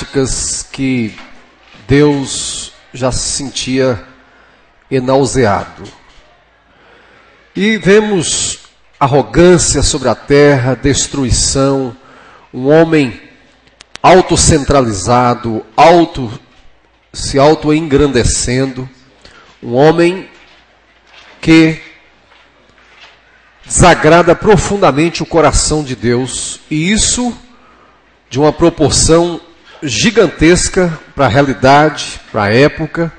práticas que Deus já se sentia enauseado. E vemos arrogância sobre a terra, destruição, um homem autocentralizado, se auto-engrandecendo, um homem que desagrada profundamente o coração de Deus, e isso de uma proporção gigantesca para a realidade, para a época.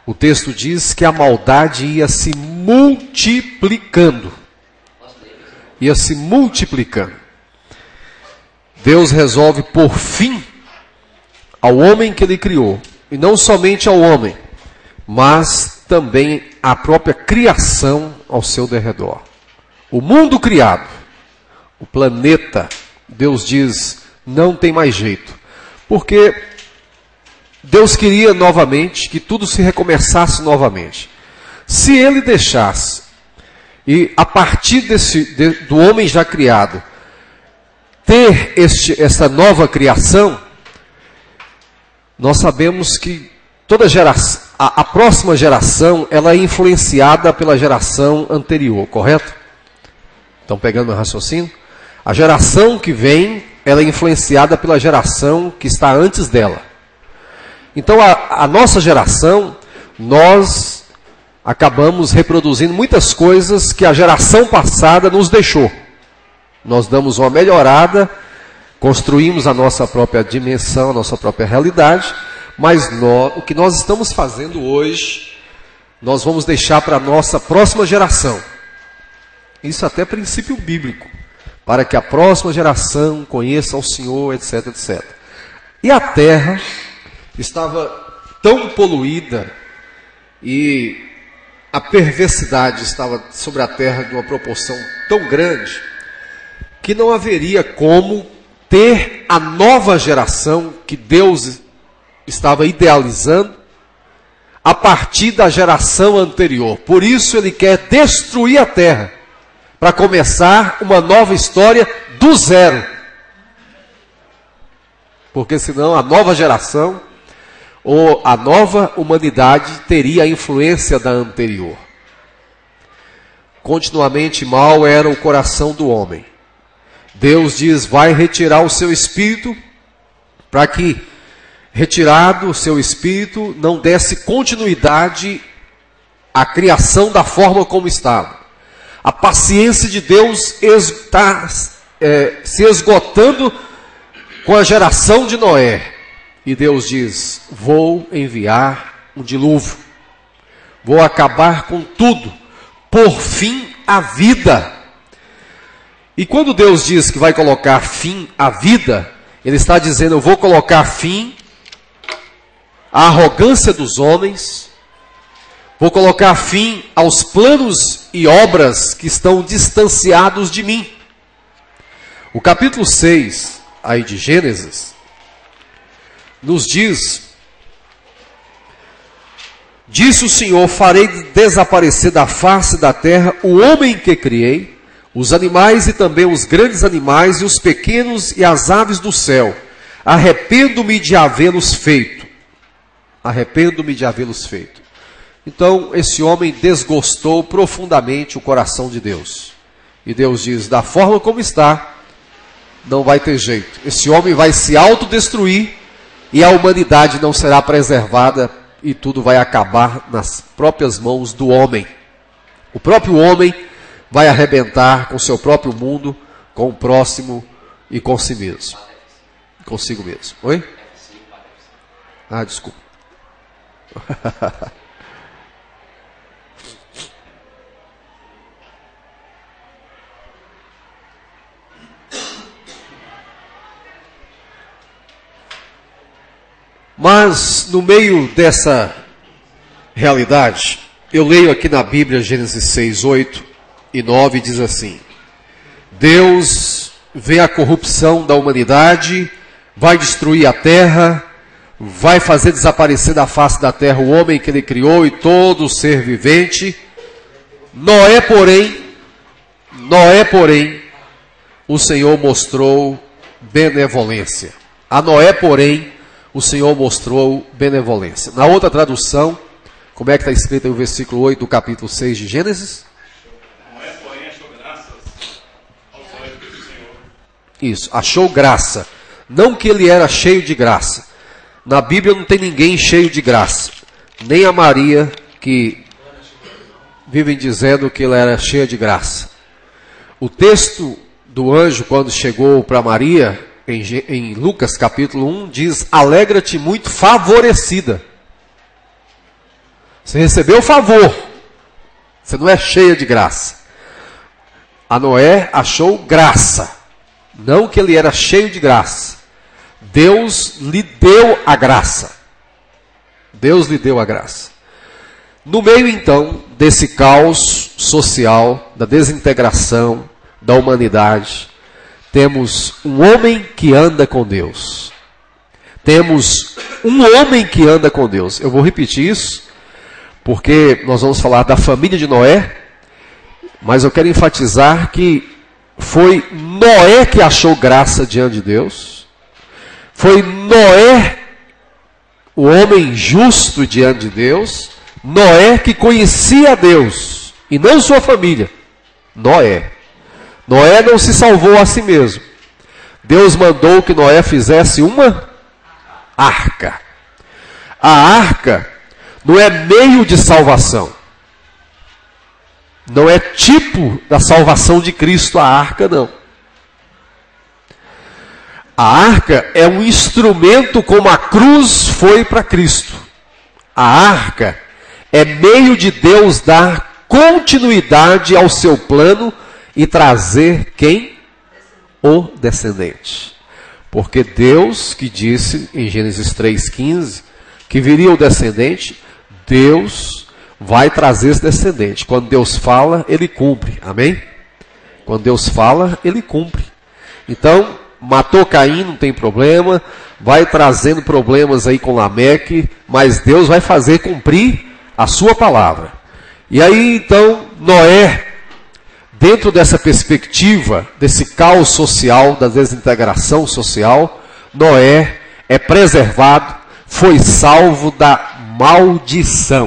O texto diz que a maldade ia se multiplicando. Ia se multiplicando. Deus resolve pôr fim ao homem que ele criou. E não somente ao homem, mas também à própria criação ao seu derredor. O mundo criado, o planeta, Deus diz, não tem mais jeito. Porque Deus queria novamente que tudo se recomeçasse novamente. Se ele deixasse, e a partir do homem já criado, ter essa nova criação, nós sabemos que toda geração, a próxima geração, ela é influenciada pela geração anterior, correto? Estão pegando meu raciocínio? A geração que vem, ela é influenciada pela geração que está antes dela. Então, a nossa geração, nós acabamos reproduzindo muitas coisas que a geração passada nos deixou. Nós damos uma melhorada, construímos a nossa própria dimensão, a nossa própria realidade, mas o que nós estamos fazendo hoje, nós vamos deixar para a nossa próxima geração. Isso até é princípio bíblico, para que a próxima geração conheça o Senhor, etc, etc. E a terra estava tão poluída e a perversidade estava sobre a terra de uma proporção tão grande que não haveria como ter a nova geração que Deus estava idealizando a partir da geração anterior. Por isso ele quer destruir a terra, para começar uma nova história do zero. Porque senão a nova geração, ou a nova humanidade, teria a influência da anterior. Continuamente mal era o coração do homem. Deus diz, vai retirar o seu espírito, para que, retirado o seu espírito, não desse continuidade à criação da forma como estava. A paciência de Deus está se esgotando com a geração de Noé. E Deus diz, vou enviar um dilúvio. Vou acabar com tudo. Por fim à vida. E quando Deus diz que vai colocar fim à vida, Ele está dizendo, eu vou colocar fim à arrogância dos homens. Vou colocar fim aos planos e obras que estão distanciados de mim. O capítulo 6, aí de Gênesis, nos diz, disse o Senhor, farei desaparecer da face da terra o homem que criei, os animais e também os grandes animais e os pequenos e as aves do céu. Arrependo-me de havê-los feito. Arrependo-me de havê-los feito. Então, esse homem desgostou profundamente o coração de Deus. E Deus diz, da forma como está, não vai ter jeito. Esse homem vai se autodestruir e a humanidade não será preservada e tudo vai acabar nas próprias mãos do homem. O próprio homem vai arrebentar com o seu próprio mundo, com o próximo e com si mesmo. Consigo mesmo. Oi? Ah, desculpa. Mas, no meio dessa realidade, eu leio aqui na Bíblia, Gênesis 6, 8 e 9, diz assim, Deus vê a corrupção da humanidade, vai destruir a terra, vai fazer desaparecer da face da terra o homem que ele criou e todo ser vivente. Noé, porém, o Senhor mostrou benevolência. A Noé, porém, o Senhor mostrou benevolência. Na outra tradução, como é que está escrito aí o versículo 8 do capítulo 6 de Gênesis? Noé, porém, achou graças aos olhos do Senhor. Isso, achou graça. Não que ele era cheio de graça. Na Bíblia não tem ninguém cheio de graça. Nem a Maria, que vivem dizendo que ela era cheia de graça. O texto do anjo, quando chegou para Maria, em Lucas capítulo 1, diz: alegra-te muito, favorecida. Você recebeu favor. Você não é cheia de graça. A Noé achou graça. Não que ele era cheio de graça. Deus lhe deu a graça. Deus lhe deu a graça. No meio, então, desse caos social, da desintegração da humanidade, temos um homem que anda com Deus. Temos um homem que anda com Deus. Eu vou repetir isso, porque nós vamos falar da família de Noé, mas eu quero enfatizar que foi Noé que achou graça diante de Deus. Foi Noé, o homem justo diante de Deus. Noé que conhecia Deus, e não sua família. Noé não se salvou a si mesmo. Deus mandou que Noé fizesse uma arca. A arca não é meio de salvação. Não é tipo da salvação de Cristo a arca, não. A arca é um instrumento como a cruz foi para Cristo. A arca é meio de Deus dar continuidade ao seu plano e trazer quem? O descendente. Porque Deus, que disse em Gênesis 3,15, que viria o descendente, Deus vai trazer esse descendente. Quando Deus fala, Ele cumpre. Amém? Quando Deus fala, Ele cumpre. Então, matou Caim, não tem problema. Vai trazendo problemas aí com Lameque, mas Deus vai fazer cumprir a sua palavra. E aí, então, Noé, dentro dessa perspectiva, desse caos social, da desintegração social, Noé é preservado, foi salvo da maldição.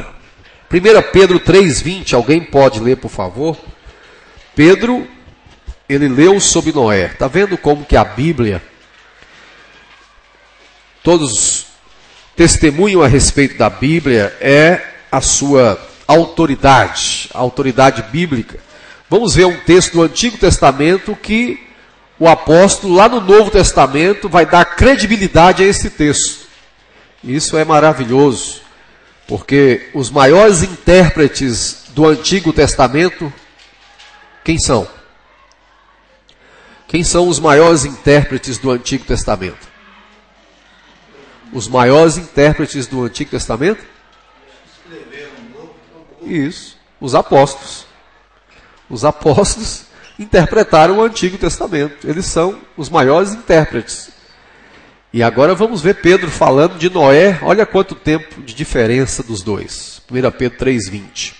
1 Pedro 3,20, alguém pode ler, por favor? Pedro, ele leu sobre Noé. Está vendo como que a Bíblia, todos testemunham a respeito da Bíblia, é a sua autoridade, a autoridade bíblica. Vamos ver um texto do Antigo Testamento que o apóstolo, lá no Novo Testamento, vai dar credibilidade a esse texto. Isso é maravilhoso, porque os maiores intérpretes do Antigo Testamento, quem são? Quem são os maiores intérpretes do Antigo Testamento? Os maiores intérpretes do Antigo Testamento? Isso, os apóstolos. Os apóstolos interpretaram o Antigo Testamento. Eles são os maiores intérpretes. E agora vamos ver Pedro falando de Noé. Olha quanto tempo de diferença dos dois. 1 Pedro 3,20.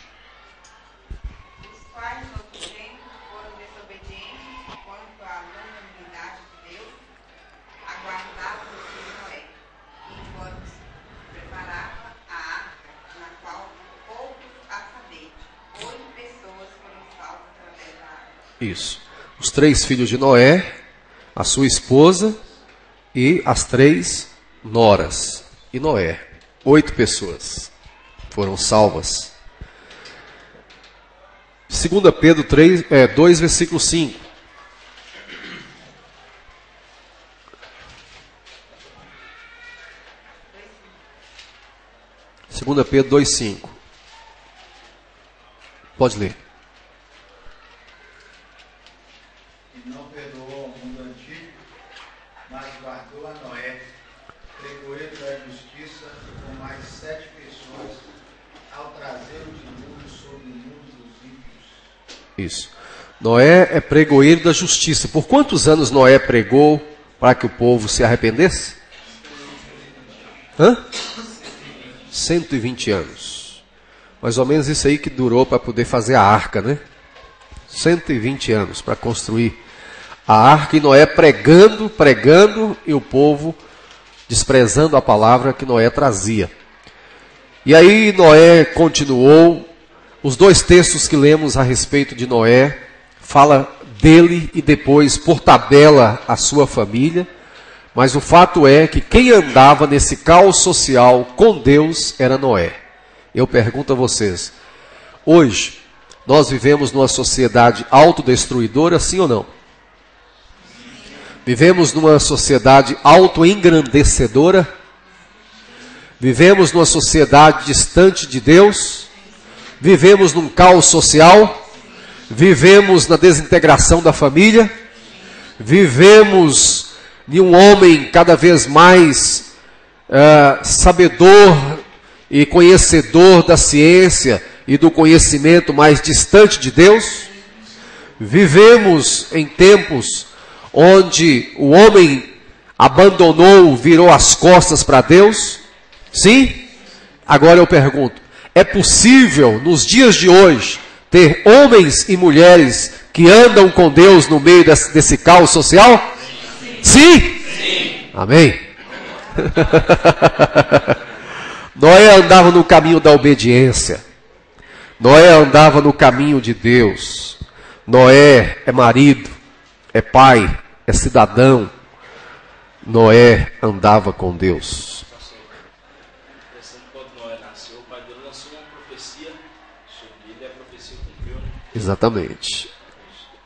Isso. Os 3 filhos de Noé, a sua esposa e as 3 noras. E Noé. 8 pessoas foram salvas. 2 Pedro 2, versículo 5. Segunda Pedro 2,5. Pode ler. Não perdoou ao mundo antigo, mas guardou a Noé, pregoeiro da justiça, com mais 7 pessoas, ao trazer o dilúvio sobre o mundo dos ímpios. Isso. Noé é pregoeiro da justiça. Por quantos anos Noé pregou para que o povo se arrependesse? 120 anos. Mais ou menos isso aí que durou para poder fazer a arca, né? 120 anos para construir a arca, e Noé pregando, e o povo desprezando a palavra que Noé trazia. E aí Noé continuou. Os dois textos que lemos a respeito de Noé fala dele e depois, por tabela, a sua família. Mas o fato é que quem andava nesse caos social com Deus era Noé. Eu pergunto a vocês, hoje nós vivemos numa sociedade autodestruidora, sim ou não? Vivemos numa sociedade autoengrandecedora? Vivemos numa sociedade distante de Deus? Vivemos num caos social? Vivemos na desintegração da família? Vivemos de um homem cada vez mais sabedor e conhecedor da ciência e do conhecimento mais distante de Deus? Vivemos em tempos onde o homem abandonou, virou as costas para Deus? Sim? Agora eu pergunto, é possível nos dias de hoje ter homens e mulheres que andam com Deus no meio desse caos social? Sim? Sim. Amém? Noé andava no caminho da obediência. Noé andava no caminho de Deus. Noé é marido, é pai, é cidadão. Noé andava com Deus. Quando Noé nasceu, o pai dele lançou uma profecia sobre ele, e a profecia cumpriu, né? Exatamente.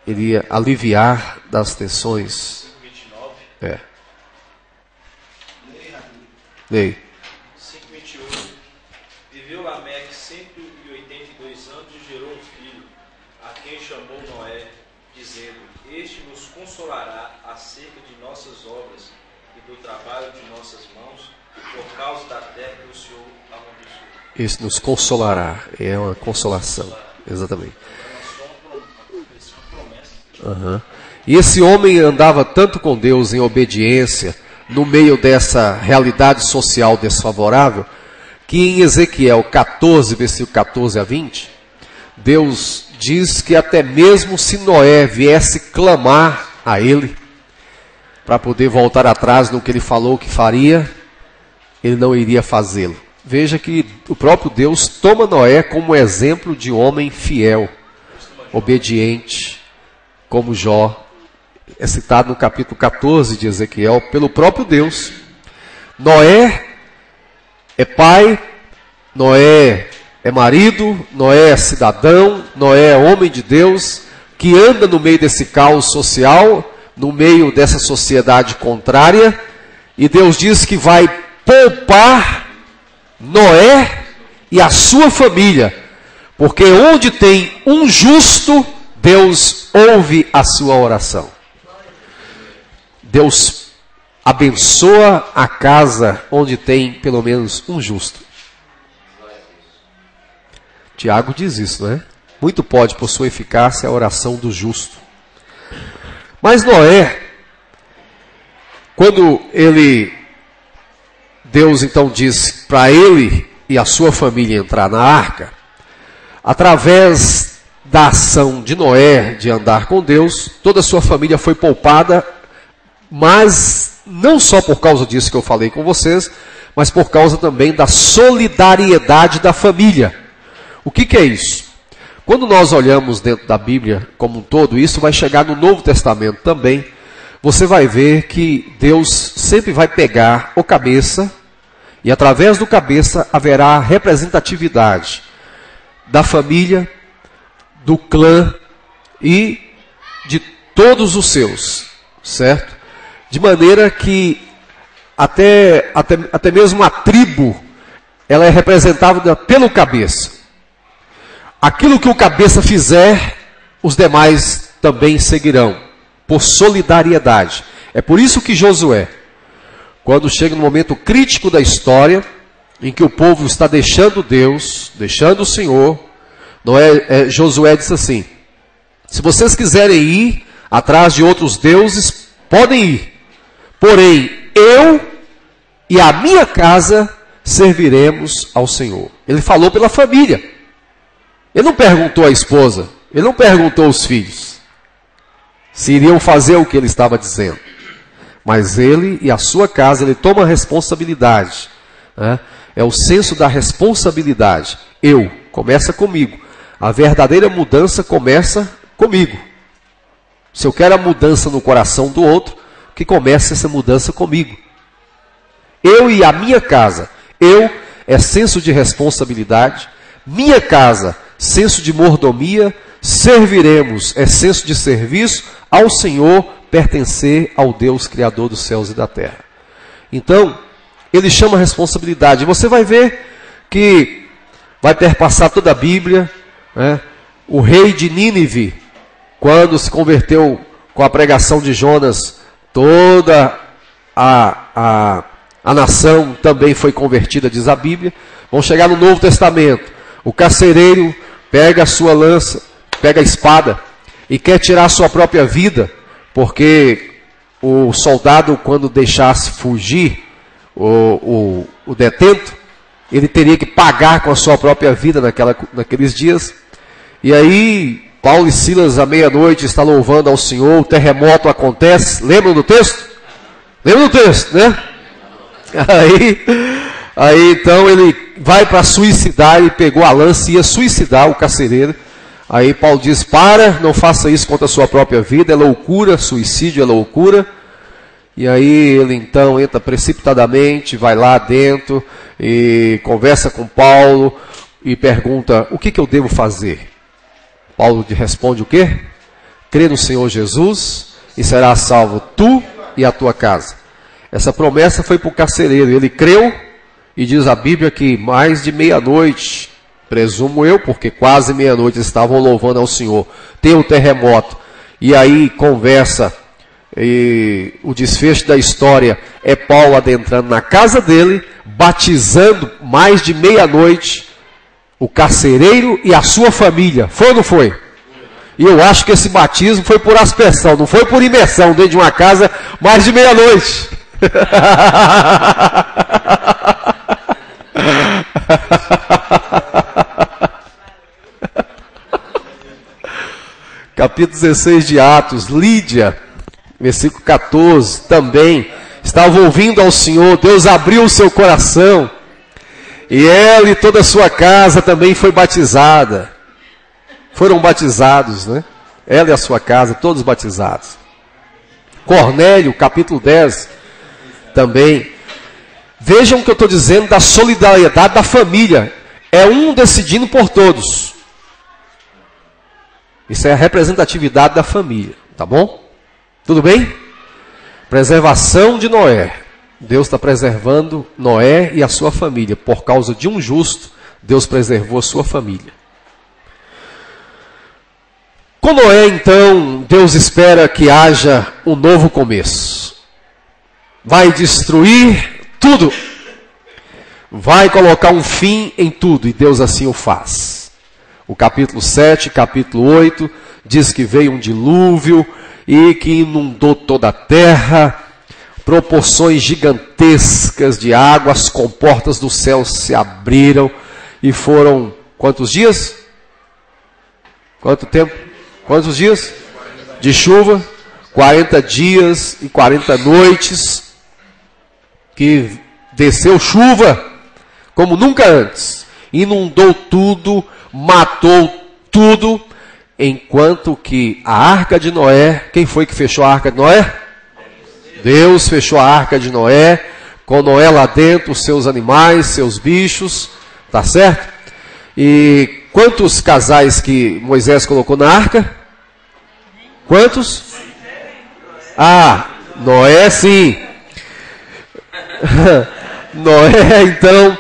Ele ia aliviar das tensões. 29. É. Leia. 5:28. Viveu Lameque 182 anos e gerou um filho, a quem chamou Noé, dizendo: Este nos consolará acerca de nossas obras e do trabalho de nossas mãos, por causa da terra que o Senhor amaldiçoou. Esse nos consolará. É uma consolação. Exatamente. Uhum. E esse homem andava tanto com Deus em obediência, no meio dessa realidade social desfavorável, que em Ezequiel 14, versículo 14 a 20, Deus diz que até mesmo se Noé viesse clamar a ele, para poder voltar atrás no que ele falou que faria, ele não iria fazê-lo. Veja que o próprio Deus toma Noé como exemplo de homem fiel, obediente, como Jó. É citado no capítulo 14 de Ezequiel pelo próprio Deus. Noé é pai, Noé é marido, Noé é cidadão, Noé é homem de Deus, que anda no meio desse caos social, no meio dessa sociedade contrária, e Deus diz que vai poupar Noé e a sua família, porque onde tem um justo, Deus ouve a sua oração. Deus abençoa a casa onde tem pelo menos um justo. Tiago diz isso, não é? Muito pode por sua eficácia a oração do justo. Mas Noé, quando Deus então diz para ele e a sua família entrar na arca, através da ação de Noé de andar com Deus, toda a sua família foi poupada, mas não só por causa disso que eu falei com vocês, mas por causa também da solidariedade da família. O que é isso? Quando nós olhamos dentro da Bíblia como um todo, isso vai chegar no Novo Testamento também, você vai ver que Deus sempre vai pegar o cabeça, e através do cabeça haverá representatividade da família, do clã e de todos os seus, certo? De maneira que até mesmo a tribo, ela é representada pelo cabeça. Aquilo que o cabeça fizer, os demais também seguirão, por solidariedade. É por isso que Josué, quando chega no momento crítico da história, em que o povo está deixando Deus, deixando o Senhor, Josué disse assim: se vocês quiserem ir atrás de outros deuses, podem ir. Porém, eu e a minha casa serviremos ao Senhor. Ele falou pela família. Ele não perguntou à esposa, ele não perguntou aos filhos se iriam fazer o que ele estava dizendo. mas ele e a sua casa, ele toma a responsabilidade, né? É o senso da responsabilidade. Começa comigo. A verdadeira mudança começa comigo. Se eu quero a mudança no coração do outro, que comece essa mudança comigo. Eu e a minha casa. Eu é senso de responsabilidade. Minha casa, senso de mordomia. Serviremos é senso de serviço ao Senhor, pertencer ao Deus Criador dos céus e da terra. Então, ele chama a responsabilidade. Você vai ver que vai perpassar toda a Bíblia, né? O rei de Nínive, quando se converteu com a pregação de Jonas, toda a nação também foi convertida, diz a Bíblia. Vamos chegar no Novo Testamento. O carcereiro pega a sua lança, pega a espada e quer tirar a sua própria vida, porque o soldado, quando deixasse fugir o detento, ele teria que pagar com a sua própria vida naqueles dias. E aí, Paulo e Silas, à meia-noite, está louvando ao Senhor, o terremoto acontece. Lembram do texto? Lembram do texto, né? Aí então ele vai para suicidar, ele pegou a lança e ia suicidar o carcereiro. Aí Paulo diz: para, não faça isso contra a sua própria vida, é loucura, suicídio é loucura. E aí ele então entra precipitadamente, vai lá dentro e conversa com Paulo e pergunta: o que eu devo fazer? Paulo responde o quê? Crê no Senhor Jesus e serás salvo tu e a tua casa. Essa promessa foi para o carcereiro, ele creu, e diz a Bíblia que mais de meia-noite, presumo eu, porque quase meia-noite estavam louvando ao Senhor, tem um terremoto, e aí conversa, e o desfecho da história é Paulo adentrando na casa dele, batizando mais de meia-noite o carcereiro e a sua família. Foi ou não foi? E eu acho que esse batismo foi por aspersão, não foi por imersão dentro de uma casa mais de meia-noite. Capítulo 16 de Atos, Lídia, versículo 14, também estava ouvindo ao Senhor, Deus abriu o seu coração, e ela e toda a sua casa também foi batizada. Foram batizados, né? Ela e a sua casa, todos batizados. Cornélio, capítulo 10, também. Vejam o que eu estou dizendo da solidariedade da família. É um decidindo por todos. Isso é a representatividade da família, tá bom? Tudo bem? Preservação de Noé. Deus está preservando Noé e a sua família. Por causa de um justo, Deus preservou a sua família. Com Noé, então, Deus espera que haja um novo começo. Vai destruir tudo. Vai colocar um fim em tudo, e Deus assim o faz. O capítulo 7, capítulo 8, diz que veio um dilúvio e que inundou toda a terra, proporções gigantescas de água, as comportas do céu se abriram, e foram quantos dias? Quanto tempo? Quantos dias? De chuva, 40 dias e 40 noites, que desceu chuva como nunca antes, inundou tudo, matou tudo, enquanto que a arca de Noé, quem foi que fechou a arca de Noé? Deus fechou a arca de Noé, com Noé lá dentro, os seus animais, seus bichos, tá certo? E quantos casais que Moisés colocou na arca? Quantos? Noé sim. Noé, então,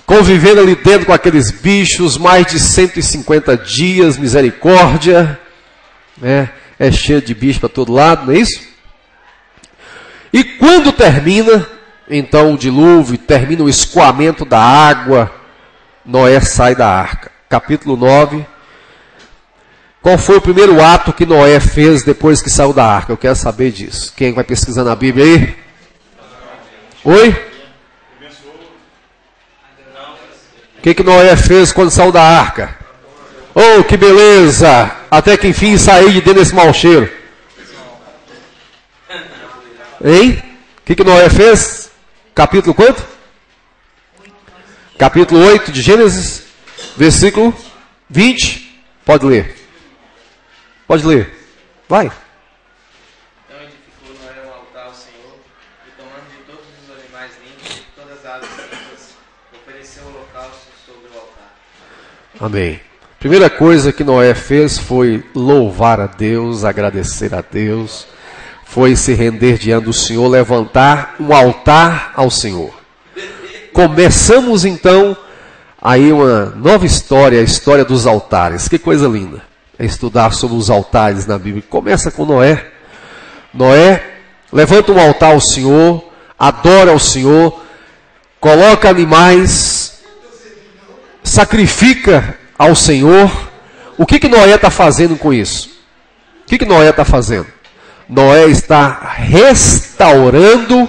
convivendo ali dentro com aqueles bichos, mais de 150 dias, misericórdia, né? É cheio de bicho para todo lado, não é isso? E quando termina, então, o dilúvio, termina o escoamento da água, Noé sai da arca. Capítulo 9. Qual foi o primeiro ato que Noé fez depois que saiu da arca? Eu quero saber disso. Quem vai pesquisar na Bíblia aí? Oi? O que Noé fez quando saiu da arca? Oh, que beleza! Até que enfim saí de dentro desse mau cheiro. Hein? O que Noé fez? Capítulo quanto? Capítulo 8 de Gênesis, versículo 20. Pode ler. Pode ler. Vai. Então edificou Noé um altar ao Senhor, e tomando de todos os animais limpos e de todas as aves limpas, ofereceu o holocausto sobre o altar. Amém. Primeira coisa que Noé fez foi louvar a Deus, agradecer a Deus, foi se render diante do Senhor, levantar um altar ao Senhor. Começamos então aí uma nova história, a história dos altares. Que coisa linda é estudar sobre os altares na Bíblia. Começa com Noé. Noé levanta um altar ao Senhor, adora ao Senhor, coloca animais, sacrifica ao Senhor. O que Noé está fazendo com isso? O que Noé está fazendo? Noé está restaurando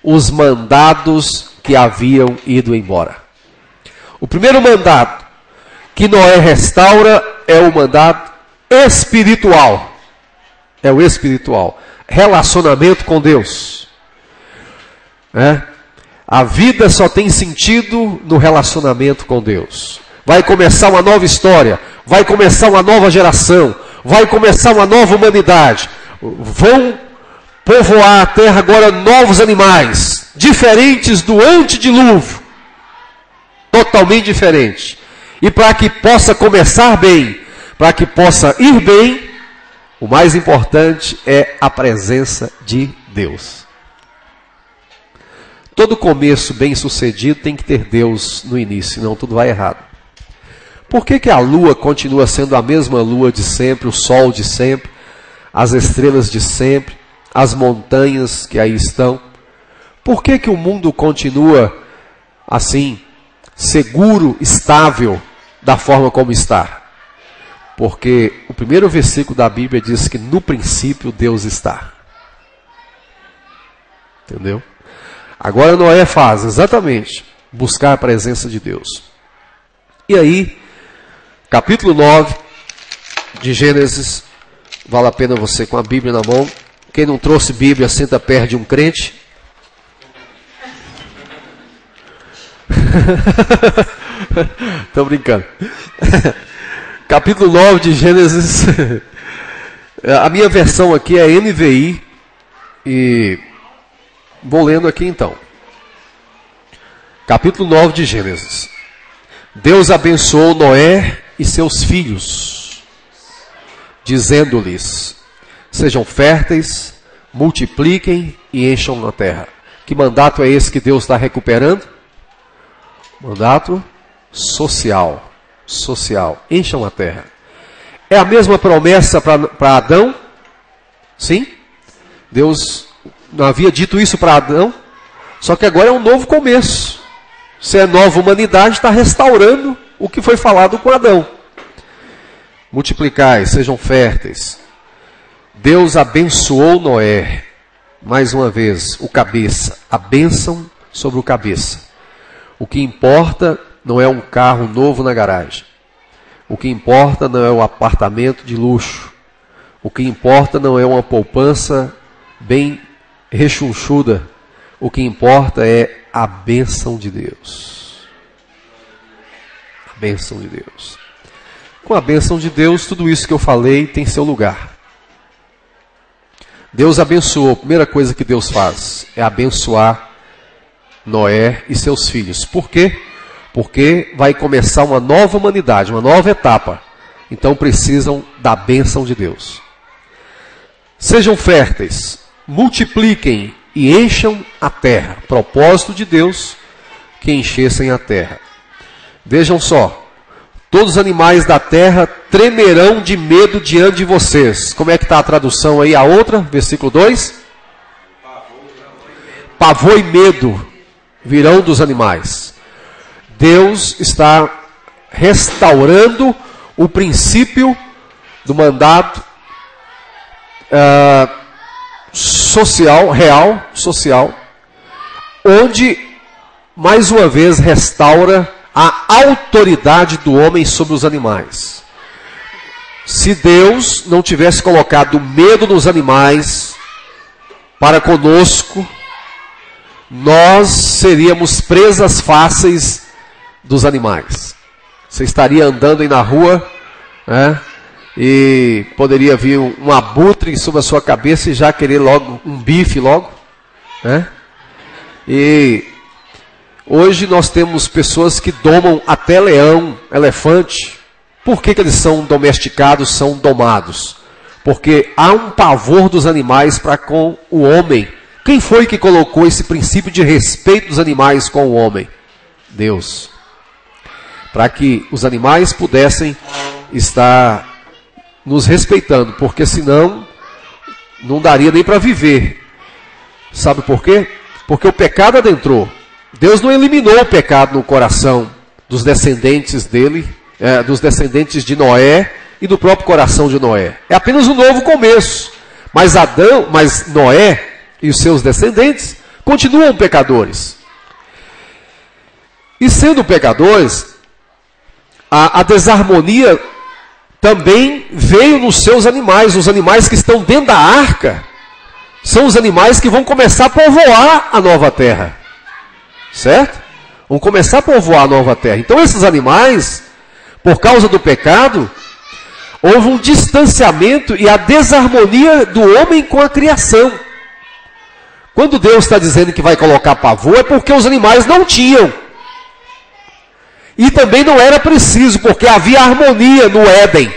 os mandados que haviam ido embora. O primeiro mandato que Noé restaura é o mandato espiritual. É o espiritual. Relacionamento com Deus. A vida só tem sentido no relacionamento com Deus. Vai começar uma nova história. Vai começar uma nova geração. Vai começar uma nova humanidade. Vão povoar a terra agora novos animais, diferentes do antedilúvio, totalmente diferente. E para que possa começar bem, para que possa ir bem, o mais importante é a presença de Deus. Todo começo bem sucedido tem que ter Deus no início, senão tudo vai errado. Por que a lua continua sendo a mesma lua de sempre, o sol de sempre, as estrelas de sempre, as montanhas que aí estão? Por que o mundo continua assim, seguro, estável, da forma como está? Porque o primeiro versículo da Bíblia diz que no princípio Deus está. Entendeu? Agora Noé faz exatamente buscar a presença de Deus. E aí, capítulo 9 de Gênesis. Vale a pena você com a Bíblia na mão. Quem não trouxe Bíblia, senta perto de um crente. Estou brincando. Capítulo 9 de Gênesis. A minha versão aqui é NVI. E vou lendo aqui então. Capítulo 9 de Gênesis. Deus abençoou Noé e seus filhos, dizendo-lhes: sejam férteis, multipliquem e encham a terra. Que mandato é esse que Deus está recuperando? Mandato social. Social. Encham a terra. É a mesma promessa para Adão? Sim? Deus não havia dito isso para Adão? Só que agora é um novo começo. Se é nova humanidade, está restaurando o que foi falado com Adão. Multiplicai, sejam férteis. Deus abençoou Noé. Mais uma vez, o cabeça. A bênção sobre o cabeça. O que importa não é um carro novo na garagem. O que importa não é um apartamento de luxo. O que importa não é uma poupança bem rechonchuda. O que importa é a bênção de Deus. A bênção de Deus. Com a bênção de Deus, tudo isso que eu falei tem seu lugar. Deus abençoou. A primeira coisa que Deus faz é abençoar Noé e seus filhos. Por quê? Porque vai começar uma nova humanidade, uma nova etapa. Então precisam da bênção de Deus. Sejam férteis, multipliquem e encham a terra. Propósito de Deus, que enchessem a terra. Vejam só. Todos os animais da terra tremerão de medo diante de vocês. Como é que está a tradução aí? A outra, versículo 2. Pavor e medo virão dos animais. Deus está restaurando o princípio do mandato social, real, social, onde, mais uma vez, restaura a autoridade do homem sobre os animais. Se Deus não tivesse colocado medo nos animais, para conosco, nós seríamos presas fáceis dos animais. Você estaria andando aí na rua, né, e poderia vir um abutre sobre a sua cabeça e já querer logo um bife logo, né? E hoje nós temos pessoas que domam até leão, elefante. Por que eles são domesticados, são domados? Porque há um pavor dos animais para com o homem. Quem foi que colocou esse princípio de respeito dos animais com o homem? Deus. Para que os animais pudessem estar nos respeitando, porque senão não daria nem para viver. Sabe por quê? Porque o pecado adentrou. Deus não eliminou o pecado no coração dos descendentes dele, dos descendentes de Noé e do próprio coração de Noé. É apenas um novo começo. Mas Noé e os seus descendentes continuam pecadores. E sendo pecadores, a desarmonia também veio nos seus animais. Os animais que estão dentro da arca são os animais que vão começar a povoar a nova terra. Certo? Vão começar a povoar a nova terra. Então esses animais, por causa do pecado, houve um distanciamento e a desarmonia do homem com a criação. Quando Deus está dizendo que vai colocar pavor, é porque os animais não tinham. E também não era preciso, porque havia harmonia no Éden.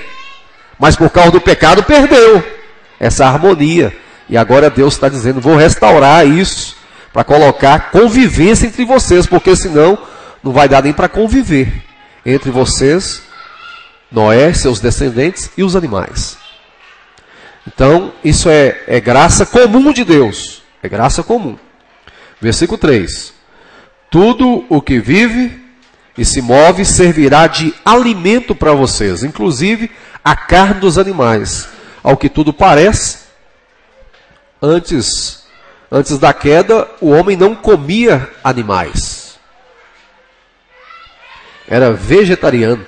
Mas por causa do pecado perdeu essa harmonia. E agora Deus está dizendo, vou restaurar isso, para colocar convivência entre vocês, porque senão não vai dar nem para conviver entre vocês, Noé, seus descendentes e os animais. Então, isso é graça comum de Deus. É graça comum. Versículo 3. Tudo o que vive e se move servirá de alimento para vocês, inclusive a carne dos animais. Ao que tudo parece, antes da queda, o homem não comia animais. Era vegetariano.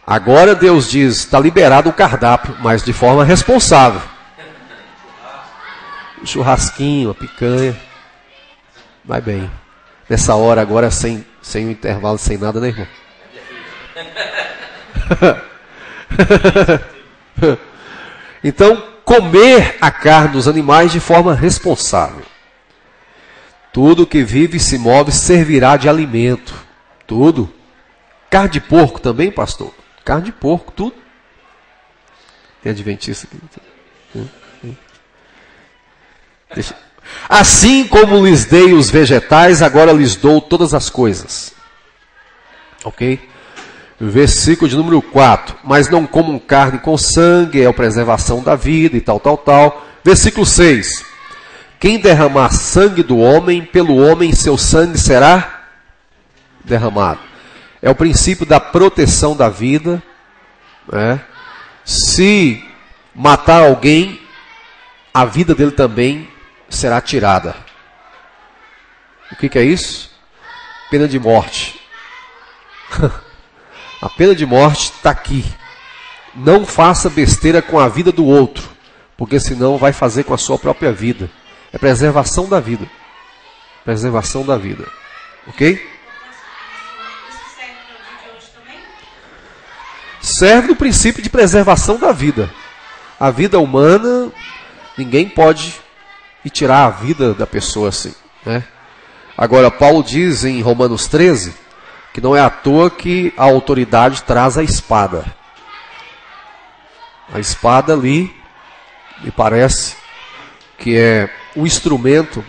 Agora Deus diz, está liberado o cardápio, mas de forma responsável. Um churrasquinho, a picanha. Vai bem. Nessa hora agora, sem o intervalo, sem nada, né, irmão? Então, comer a carne dos animais de forma responsável. Tudo que vive e se move servirá de alimento. Tudo. Carne de porco também, pastor? Carne de porco, tudo. Tem adventista aqui. Deixa. Assim como lhes dei os vegetais, agora lhes dou todas as coisas. Ok? Versículo de número 4. Mas não comam carne com sangue, é a preservação da vida e tal. Versículo 6. Quem derramar sangue do homem, pelo homem seu sangue será derramado. É o princípio da proteção da vida. Né? Se matar alguém, a vida dele também será tirada. O que é isso? Pena de morte. A pena de morte está aqui. Não faça besteira com a vida do outro, porque senão vai fazer com a sua própria vida. É preservação da vida. Preservação da vida. Ok? Isso serve para o dia de hoje também? Serve no princípio de preservação da vida. A vida humana, ninguém pode ir tirar a vida da pessoa assim, né? Agora, Paulo diz em Romanos 13, que não é à toa que a autoridade traz a espada. A espada ali, me parece, que é um instrumento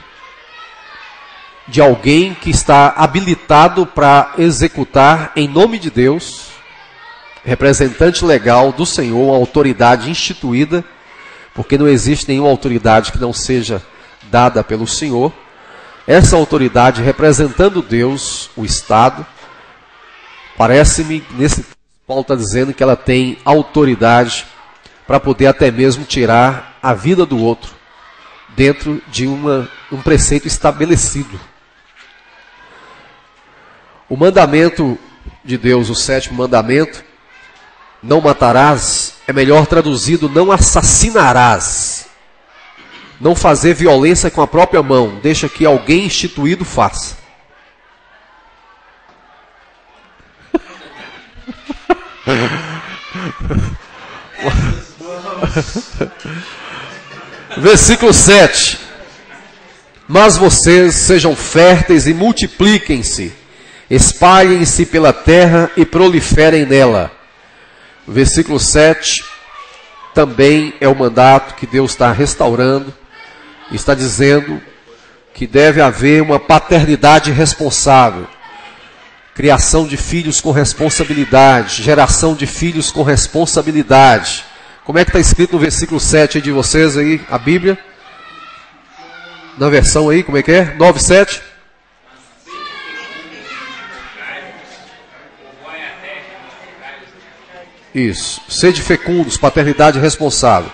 de alguém que está habilitado para executar em nome de Deus, representante legal do Senhor, uma autoridade instituída, porque não existe nenhuma autoridade que não seja dada pelo Senhor. Essa autoridade representando Deus, o Estado, parece-me, nesse Paulo está dizendo que ela tem autoridade para poder até mesmo tirar a vida do outro, dentro de um preceito estabelecido. O mandamento de Deus, o 7º mandamento, não matarás, é melhor traduzido, não assassinarás. não fazer violência com a própria mão, deixa que alguém instituído faça. Versículo 7. Mas vocês sejam férteis e multipliquem-se, espalhem-se pela terra e proliferem nela. Versículo 7 também é o mandato que Deus está restaurando, está dizendo que deve haver uma paternidade responsável, criação de filhos com responsabilidade, geração de filhos com responsabilidade. Como é que está escrito no versículo 7 aí de vocês aí, a Bíblia? Na versão aí, como é que é? 9:7. Isso. Sede fecundos, paternidade responsável.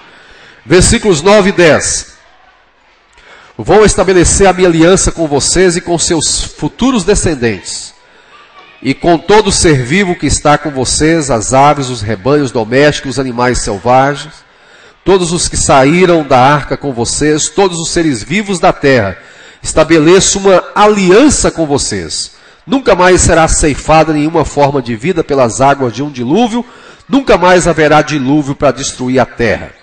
Versículos 9 e 10. Vou estabelecer a minha aliança com vocês e com seus futuros descendentes, e com todo ser vivo que está com vocês, as aves, os rebanhos domésticos, os animais selvagens, todos os que saíram da arca com vocês, todos os seres vivos da terra. Estabeleço uma aliança com vocês. Nunca mais será ceifada nenhuma forma de vida pelas águas de um dilúvio, nunca mais haverá dilúvio para destruir a terra.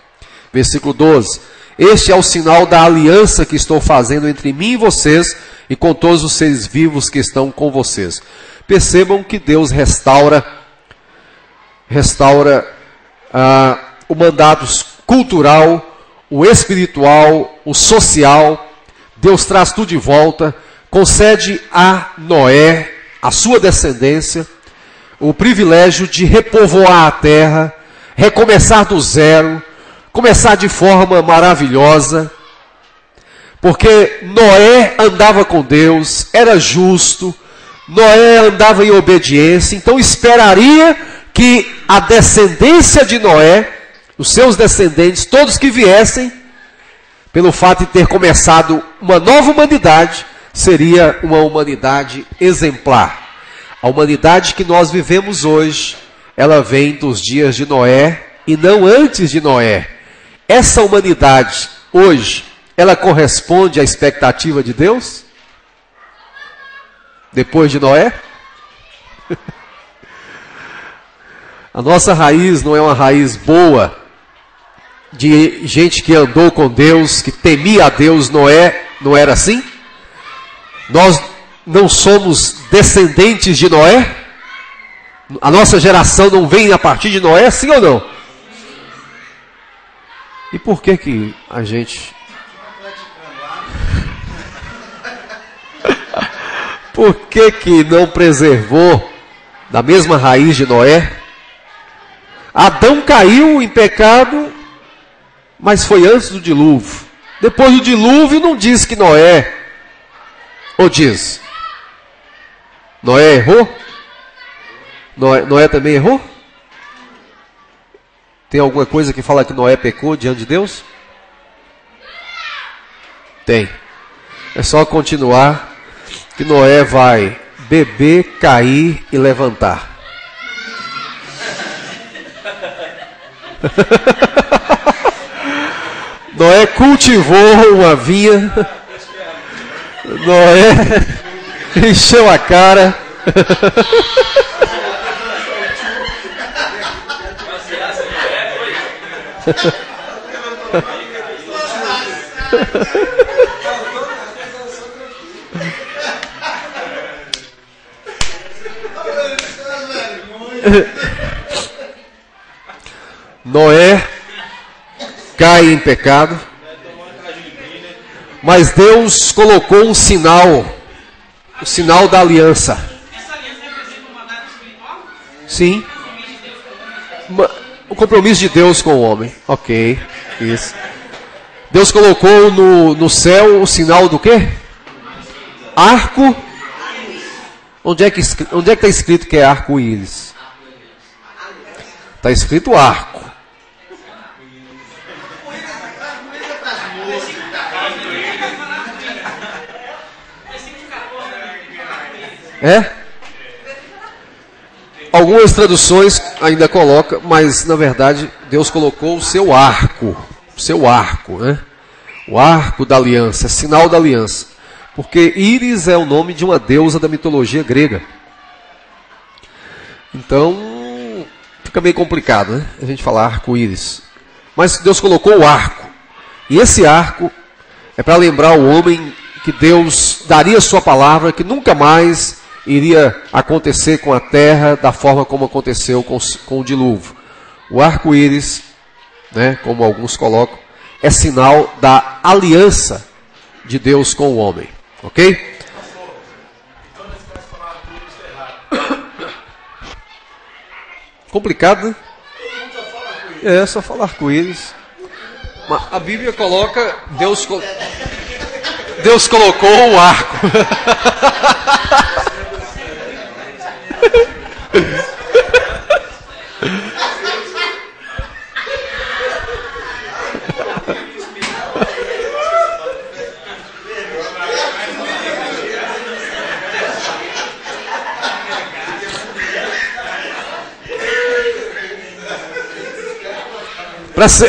Versículo 12. Este é o sinal da aliança que estou fazendo entre mim e vocês e com todos os seres vivos que estão com vocês. Percebam que Deus restaura o mandato cultural, o espiritual, o social. Deus traz tudo de volta, concede a Noé, a sua descendência, o privilégio de repovoar a terra, recomeçar do zero, começar de forma maravilhosa, porque Noé andava com Deus, era justo, Noé andava em obediência, então esperaria que a descendência de Noé, os seus descendentes, todos que viessem, pelo fato de ter começado uma nova humanidade, seria uma humanidade exemplar. A humanidade que nós vivemos hoje, ela vem dos dias de Noé e não antes de Noé. Essa humanidade, hoje, ela corresponde à expectativa de Deus? Depois de Noé? A nossa raiz não é uma raiz boa, de gente que andou com Deus, que temia a Deus. Noé não era assim? Nós não somos descendentes de Noé? A nossa geração não vem a partir de Noé, sim ou não? E por que a gente... Por que não preservou da mesma raiz de Noé? Adão caiu em pecado, mas foi antes do dilúvio. Depois do dilúvio não diz que Noé, ou diz? Noé errou? Noé também errou? Tem alguma coisa que fala que Noé pecou diante de Deus? Tem. É só continuar que Noé vai beber, cair e levantar. Noé cultivou uma vinha. Noé encheu a cara. Noé cai em pecado, mas Deus colocou um sinal, o sinal da aliança. Essa aliança representa um mandato espiritual? Sim. O compromisso de Deus com o homem. Ok, isso. Deus colocou no céu o sinal do quê? Arco. Onde é que está escrito que é arco-íris? Está escrito arco. É? Algumas traduções ainda colocam, mas na verdade Deus colocou o seu arco, né? O arco da aliança, é sinal da aliança. Porque Íris é o nome de uma deusa da mitologia grega. Então, fica meio complicado, né? A gente falar arco-íris. Mas Deus colocou o arco. E esse arco é para lembrar o homem que Deus daria sua palavra, que nunca mais iria acontecer com a terra da forma como aconteceu com o dilúvio. O arco-íris, né, como alguns colocam, é sinal da aliança de Deus com o homem. Ok? Complicado, né? É, só falar arco-íris. A Bíblia coloca, Deus colocou o arco.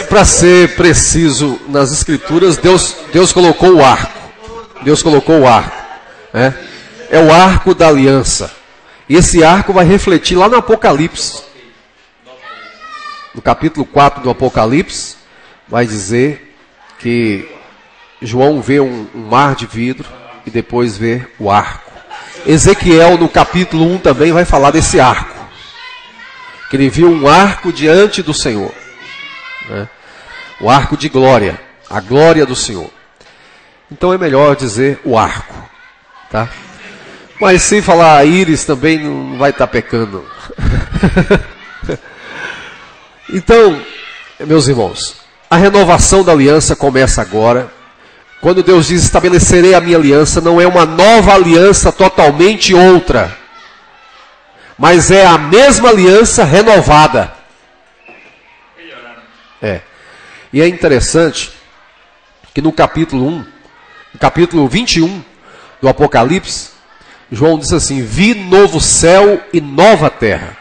Para ser preciso nas escrituras, Deus colocou o arco. Deus colocou o arco. Né? É o arco da aliança. E esse arco vai refletir lá no Apocalipse. No capítulo 4 do Apocalipse, vai dizer que João vê um mar de vidro e depois vê o arco. Ezequiel, no capítulo 1, também vai falar desse arco. Que ele viu um arco diante do Senhor. Né? O arco de glória, a glória do Senhor. Então é melhor dizer o arco, tá? Mas sem falar íris também não vai estar pecando. Então, meus irmãos, a renovação da aliança começa agora. Quando Deus diz estabelecerei a minha aliança, não é uma nova aliança totalmente outra, mas é a mesma aliança renovada. E é interessante que no capítulo 1, no capítulo 21 do Apocalipse, João diz assim: vi novo céu e nova terra.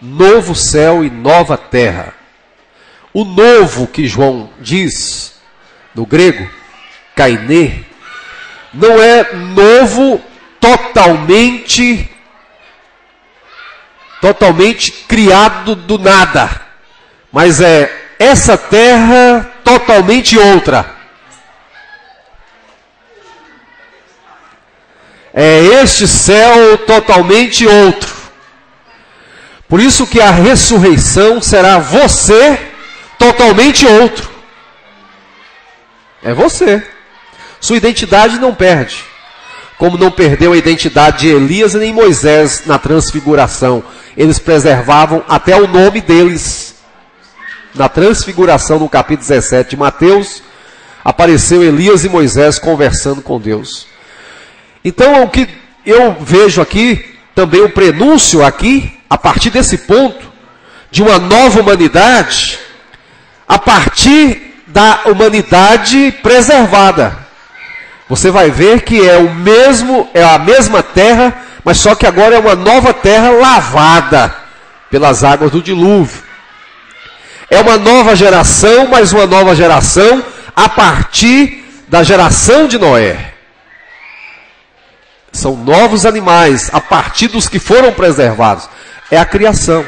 Novo céu e nova terra. O novo que João diz, no grego, kainê, não é novo totalmente criado do nada, mas é essa terra totalmente outra. É este céu totalmente outro. Por isso que a ressurreição será você totalmente outro. É você. Sua identidade não perde. Como não perdeu a identidade de Elias nem Moisés na transfiguração. Eles preservavam até o nome deles. Na transfiguração, no capítulo 17 de Mateus, apareceu Elias e Moisés conversando com Deus. Então, o que eu vejo aqui, também o prenúncio aqui, a partir desse ponto, de uma nova humanidade, a partir da humanidade preservada. Você vai ver que é a mesma terra, mas só que agora é uma nova terra lavada pelas águas do dilúvio. É uma nova geração, mas uma nova geração a partir da geração de Noé. São novos animais a partir dos que foram preservados. É a criação.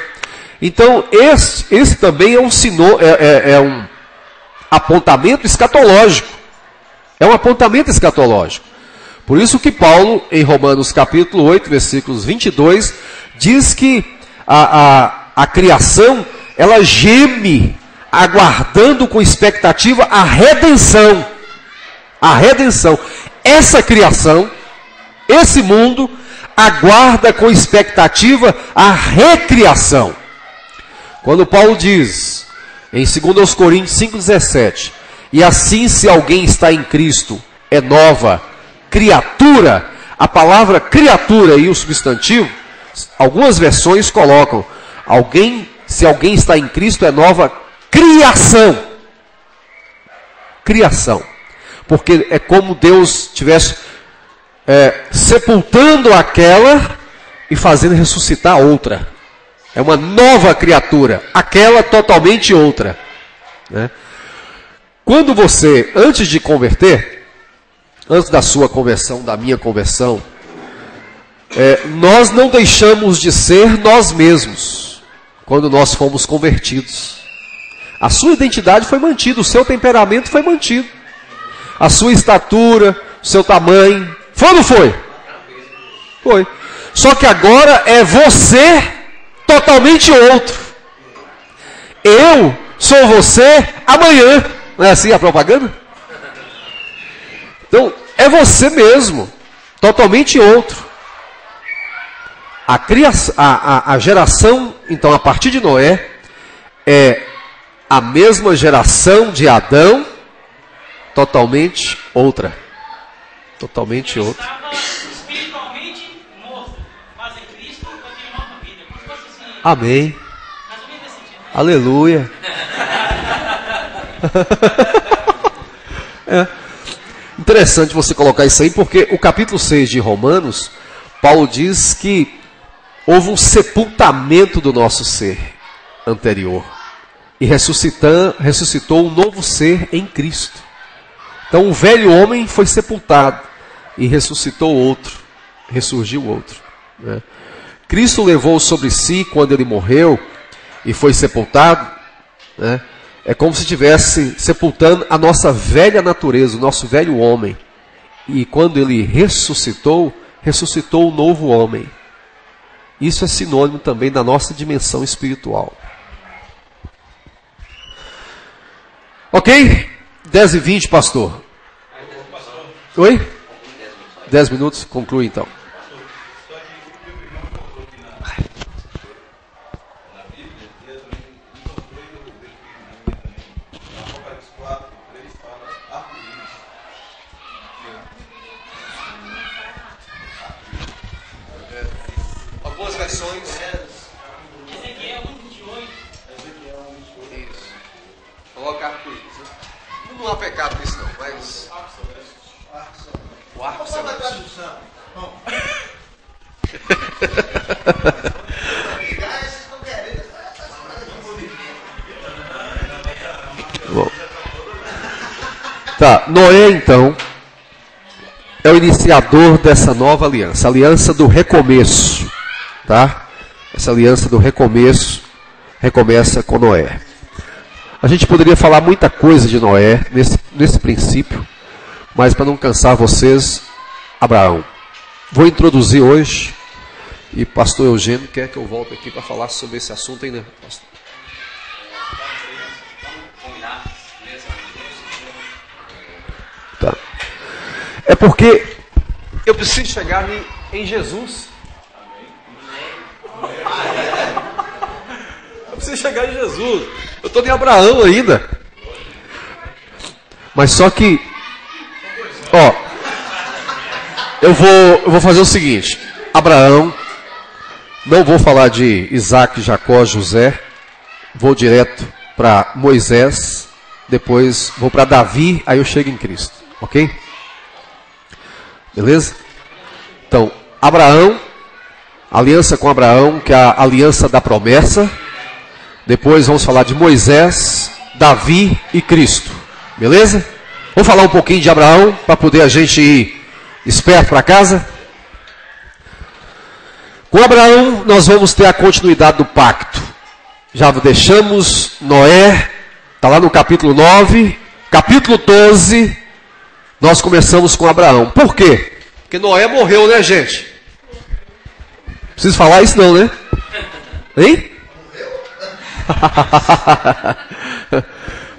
Então, esse também é um apontamento escatológico. É um apontamento escatológico. Por isso que Paulo, em Romanos capítulo 8, versículos 22, diz que a criação, ela geme, aguardando com expectativa a redenção. A redenção. Essa criação, esse mundo, aguarda com expectativa a recriação. Quando Paulo diz, em 2 Coríntios 5,17, e assim se alguém está em Cristo, é nova criatura. A palavra criatura e o substantivo, algumas versões colocam, se alguém está em Cristo, é nova criação. Criação. Porque é como Deus estivesse sepultando aquela e fazendo ressuscitar outra. É uma nova criatura. Aquela totalmente outra. Né? Quando você, antes de converter, antes da sua conversão, da minha conversão, nós não deixamos de ser nós mesmos quando nós fomos convertidos. A sua identidade foi mantida, o seu temperamento foi mantido, a sua estatura, o seu tamanho, foi ou não foi? Foi. Só que agora é você totalmente outro. Eu sou você amanhã. Não é assim a propaganda? Então, é você mesmo, totalmente outro. A geração, então, a partir de Noé, é a mesma geração de Adão, totalmente outra. Totalmente outra. Estava espiritualmente morto, mas em Cristo eu tenho nova vida. Como se fosse assim, Amém. mais ou menos nesse sentido. Aleluia. Interessante você colocar isso aí, porque o capítulo 6 de Romanos, Paulo diz que houve um sepultamento do nosso ser anterior e ressuscitou um novo ser em Cristo. Então o velho homem foi sepultado e ressuscitou outro, ressurgiu outro, né? Cristo levou sobre si, quando ele morreu e foi sepultado, né? É como se estivesse sepultando a nossa velha natureza, o nosso velho homem. E quando ele ressuscitou, ressuscitou o novo homem. Isso é sinônimo também da nossa dimensão espiritual. Ok? 10h20, pastor. Oi? 10 minutos? Conclui então. Algumas versões. Ezequiel 1:28. Isso. Coloca arco-íris. Não há pecado nisso não, mas... O arco celeste. Bom. Tá, Noé então é o iniciador dessa nova aliança, a aliança do recomeço, tá? Essa aliança do recomeço recomeça com Noé. A gente poderia falar muita coisa de Noé nesse princípio, mas para não cansar vocês, Abraão. Vou introduzir hoje, e pastor Eugênio quer que eu volte aqui para falar sobre esse assunto ainda, pastor. Tá. É porque eu preciso chegar em Jesus. Eu preciso chegar em Jesus. Eu estou em Abraão ainda. Mas só que, ó, eu vou fazer o seguinte. Abraão, não vou falar de Isaac, Jacó, José. Vou direto para Moisés. Depois vou para Davi, aí eu chego em Cristo. Ok? Beleza? Então, Abraão, aliança com Abraão, que é a aliança da promessa. Depois vamos falar de Moisés, Davi e Cristo. Beleza? Vamos falar um pouquinho de Abraão, para poder a gente ir esperto para casa. Com Abraão, nós vamos ter a continuidade do pacto. Já deixamos Noé, está lá no capítulo 9, capítulo 12, nós começamos com Abraão. Por quê? Porque Noé morreu, né, gente? Preciso falar isso não, né? Hein?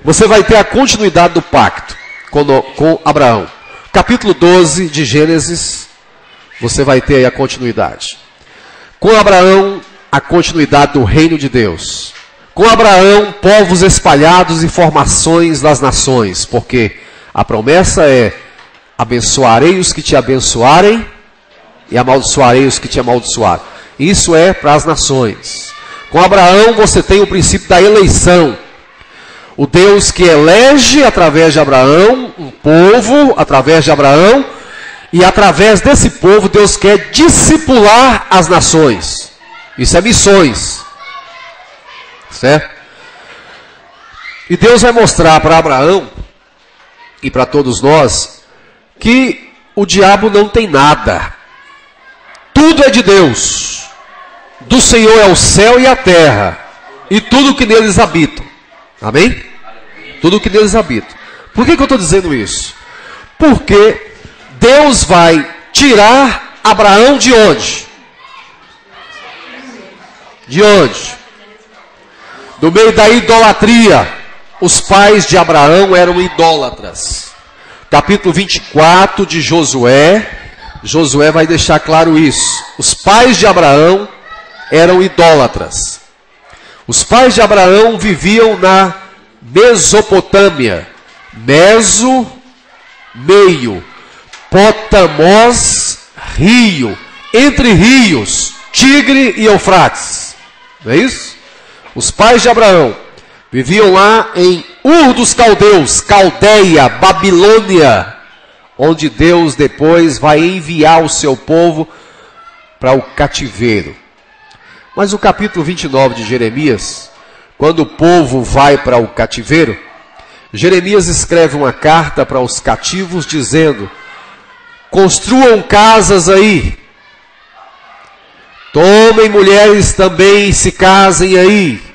Você vai ter a continuidade do pacto com Abraão. Capítulo 12 de Gênesis, você vai ter aí a continuidade. Com Abraão, a continuidade do reino de Deus. Com Abraão, povos espalhados e formações das nações. Porque a promessa é: abençoarei os que te abençoarem e amaldiçoarei os que te amaldiçoarem. Isso é para as nações. Com Abraão você tem o princípio da eleição. O Deus que elege através de Abraão, um povo através de Abraão, e através desse povo Deus quer discipular as nações. Isso é missões. Certo? E Deus vai mostrar para Abraão e para todos nós que o diabo não tem nada. Tudo é de Deus. Do Senhor é o céu e a terra, e tudo que neles habita. Amém? Tudo que neles habita. Por que eu estou dizendo isso? Porque Deus vai tirar Abraão de onde? De onde? Do meio da idolatria. Os pais de Abraão eram idólatras. Capítulo 24 de Josué. Josué vai deixar claro isso. Os pais de Abraão eram idólatras. Os pais de Abraão viviam na Mesopotâmia. Meso, meio. Potamos, rio. Entre rios, Tigre e Eufrates. Não é isso? Os pais de Abraão viviam lá em Ur dos Caldeus, Caldeia, Babilônia, onde Deus depois vai enviar o seu povo para o cativeiro. Mas o capítulo 29 de Jeremias, quando o povo vai para o cativeiro, Jeremias escreve uma carta para os cativos dizendo: construam casas aí, tomem mulheres também e se casem aí.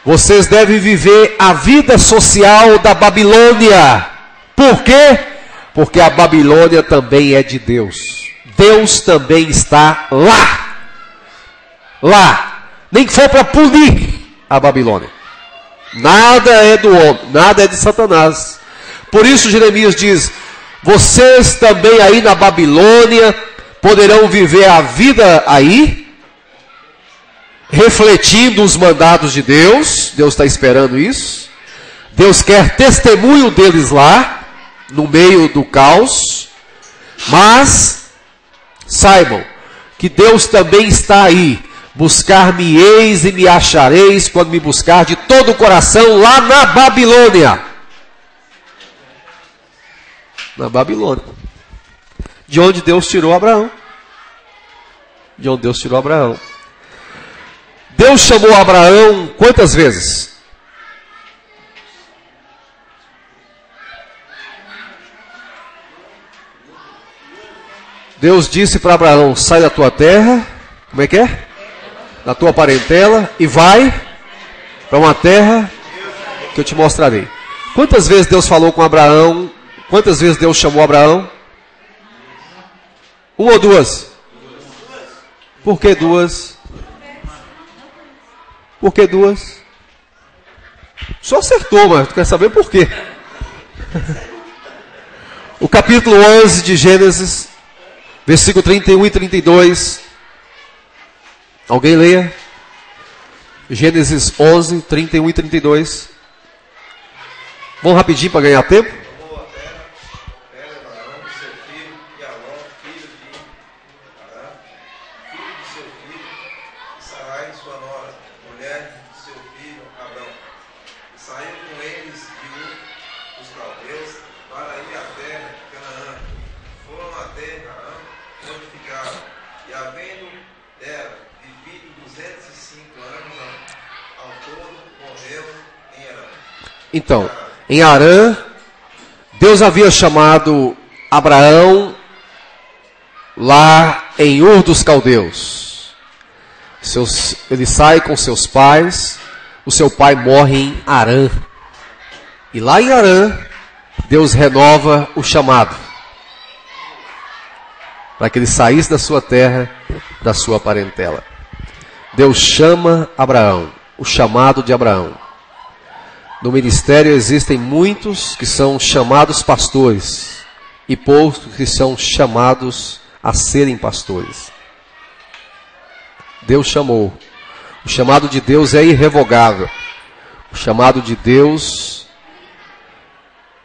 Vocês devem viver a vida social da Babilônia. Por quê? Porque a Babilônia também é de Deus. Deus também está lá. Lá. Nem que for para punir a Babilônia. Nada é do homem, nada é de Satanás. Por isso Jeremias diz: vocês também aí na Babilônia poderão viver a vida aí, refletindo os mandados de Deus. Deus está esperando isso. Deus quer testemunho deles lá, no meio do caos. Mas saibam que Deus também está aí. Buscar-me-eis e me achareis quando me buscar de todo o coração lá na Babilônia. Na Babilônia. De onde Deus tirou Abraão. De onde Deus tirou Abraão. Deus chamou Abraão quantas vezes? Deus disse para Abraão: sai da tua terra. Como é que é? Da tua parentela e vai para uma terra que eu te mostrarei. Quantas vezes Deus falou com Abraão? Quantas vezes Deus chamou Abraão? Uma ou duas? Por que duas? Por que duas? Só acertou, mas tu quer saber por quê? O capítulo 11 de Gênesis, versículo 31 e 32. Alguém leia? Gênesis 11, 31 e 32. Vamos rapidinho para ganhar tempo. Então, em Harã, Deus havia chamado Abraão lá em Ur dos Caldeus. Ele sai com seus pais, o seu pai morre em Harã. E lá em Harã, Deus renova o chamado, para que ele saísse da sua terra, da sua parentela. Deus chama Abraão, o chamado de Abraão. No ministério existem muitos que são chamados pastores e poucos que são chamados a serem pastores. Deus chamou. O chamado de Deus é irrevogável. O chamado de Deus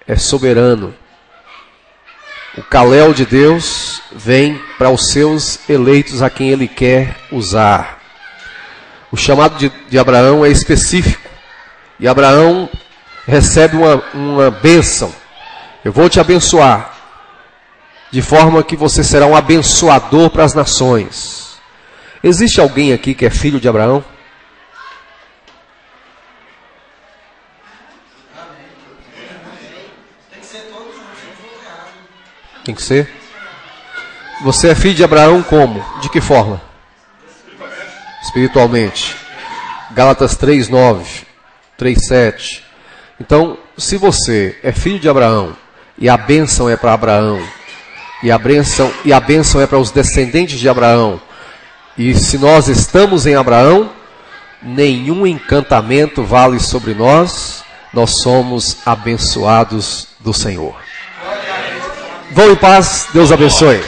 é soberano. O Kalel de Deus vem para os seus eleitos a quem Ele quer usar. O chamado de Abraão é específico. E Abraão recebe uma bênção. Eu vou te abençoar, de forma que você será um abençoador para as nações. Existe alguém aqui que é filho de Abraão? Tem que ser. Você é filho de Abraão como? De que forma? Espiritualmente. Gálatas 3:9, 3:7. Então, se você é filho de Abraão, e a bênção é para Abraão, e a bênção é para os descendentes de Abraão, e se nós estamos em Abraão, nenhum encantamento vale sobre nós, nós somos abençoados do Senhor. Vão em paz, Deus abençoe.